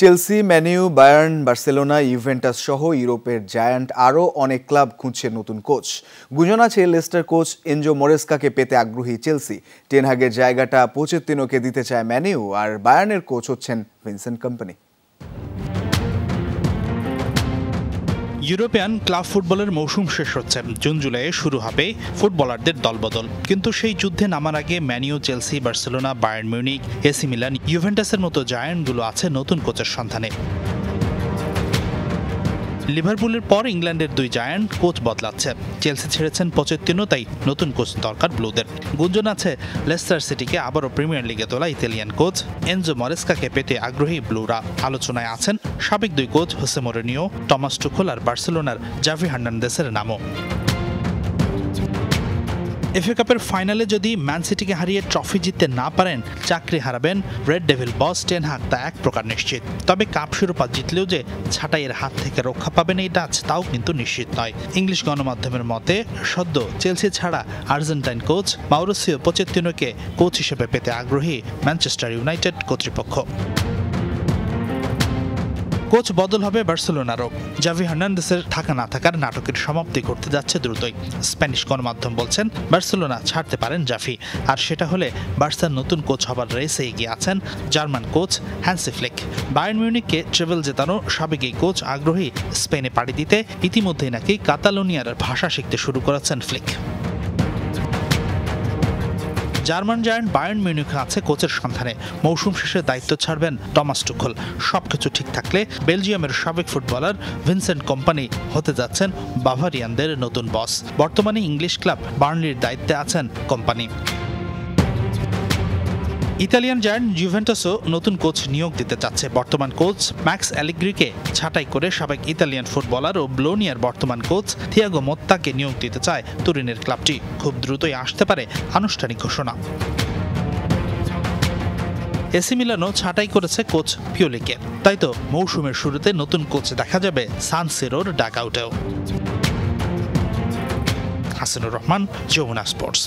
Chelsea, Man U, Bayern, Barcelona, Juventus সহ ইউরোপের giant আরও অনেক ক্লাব খুঁজছে নতুন কোচ। গুঞ্জন আছে লেস্টার কোচ এনজো মরেস্কাকে পেতে আগ্রহী চেলসি। টেন হাগের জায়গাটা পোচেত্তিনোকে দিতে চায় ম্যান ইউ, আর বায়ার্নের কোচ হচ্ছেন ভিনসেন্ট কম্পানি। ইউরোপিয়ান ক্লাব ফুটবলের মৌসুম শেষ হচ্ছে, জুন জুলাইয়ে শুরু হবে ফুটবলারদের দলবদল। কিন্তু সেই যুদ্ধে নামার আগে Man U, Chelsea, Barcelona, Bayern Munich, AC Milan, ইউভেন্টাসের মতো জায়ান্টগুলো আছে নতুন কোচের সন্ধানে। লিভারপুলের পর ইংল্যান্ডের দুই জায়ান্ট কোচ বদলাচ্ছে। চেলসি ছেড়েছেন পোচেত্তিনো, তাই নতুন কোচ দরকার ব্লুদের। গুঞ্জন আছে লেস্টার সিটিকে আবারও প্রিমিয়ার লিগে তোলা ইতালিয়ান কোচ এনজো মরেস্কাকে পেতে আগ্রহী ব্লুরা। আলোচনায় আছেন সাবেক দুই coach Jose Mourinho, Thomas Tuchel আর বার্সেলোনার জাভি হার্নান্দেসের নামও। এফএ কাপের ফাইনালে যদি ম্যান সিটিকে হারিয়ে ট্রফি জিততে না পারেন, চাকরি হারাবেন রেড ডেভিল বস টেন হাগ, তা এক প্রকার নিশ্চিত। তবে কাপ শিরোপা জিতলেও যে ছাঁটাইয়ের হাত থেকে রক্ষা পাবেন এই ডাচ, তাও কিন্তু নিশ্চিত নয়। ইংলিশ গণমাধ্যমের মতে সদ্য চেলসি ছাড়া আর্জেন্টাইন কোচ মাউরিসিও পোচেত্তিনোকে কোচ হিসেবে পেতে আগ্রহী ম্যানচেস্টার ইউনাইটেড কর্তৃপক্ষ। কোচ বদল হবে বার্সেলোনারও। জাভি হার্নান্দেসের থাকা না থাকার নাটকের সমাপ্তি করতে যাচ্ছে দ্রুতই। স্প্যানিশ গণমাধ্যম বলছেন বার্সেলোনা ছাড়তে পারেন জাভি, আর সেটা হলে বার্সার নতুন কোচ হবার রেসে এগিয়ে আছেন German coach Hansi Flick. Bayern মিউনিখকে ট্রেবল জেতানো সাবেক এই কোচ আগ্রহী স্পেনে পাড়ি দিতে। ইতিমধ্যেই নাকি কাতালোনিয়ার ভাষা শিখতে শুরু করেছেন ফ্লিক। জার্মান জায়ান্ট বায়ার্ন মিউনিখে আছে কোচের সন্ধানে। মৌসুম শেষে দায়িত্ব ছাড়বেন টমাস টুখেল। সবকিছু ঠিক থাকলে বেলজিয়ামের সাবেক ফুটবলার ভিনসেন্ট কম্পানি হতে যাচ্ছেন বাভারিয়ানদের নতুন বস। বর্তমানে ইংলিশ ক্লাব বার্নলির দায়িত্বে আছেন কম্পানি। ইতালিয়ান জায়ান্ট ইউভেন্টাসও নতুন কোচ নিয়োগ দিতে চাচ্ছে। বর্তমান কোচ ম্যাক্স অ্যালেগ্রিকে ছাঁটাই করে সাবেক ইতালিয়ান ফুটবলার ও ব্লোনিয়ার বর্তমান কোচ থিয়াগো মোত্তাকে নিয়োগ দিতে চায় তুরিনের ক্লাবটি। খুব দ্রুতই আসতে পারে আনুষ্ঠানিক ঘোষণা। এসি মিলানও ছাঁটাই করেছে কোচ পিওলিকে। তাই তো মৌসুমের শুরুতে নতুন কোচ দেখা যাবে সান সিরোর ডাকআউটেও। হাসানুর রহমান, যমুনা স্পোর্টস।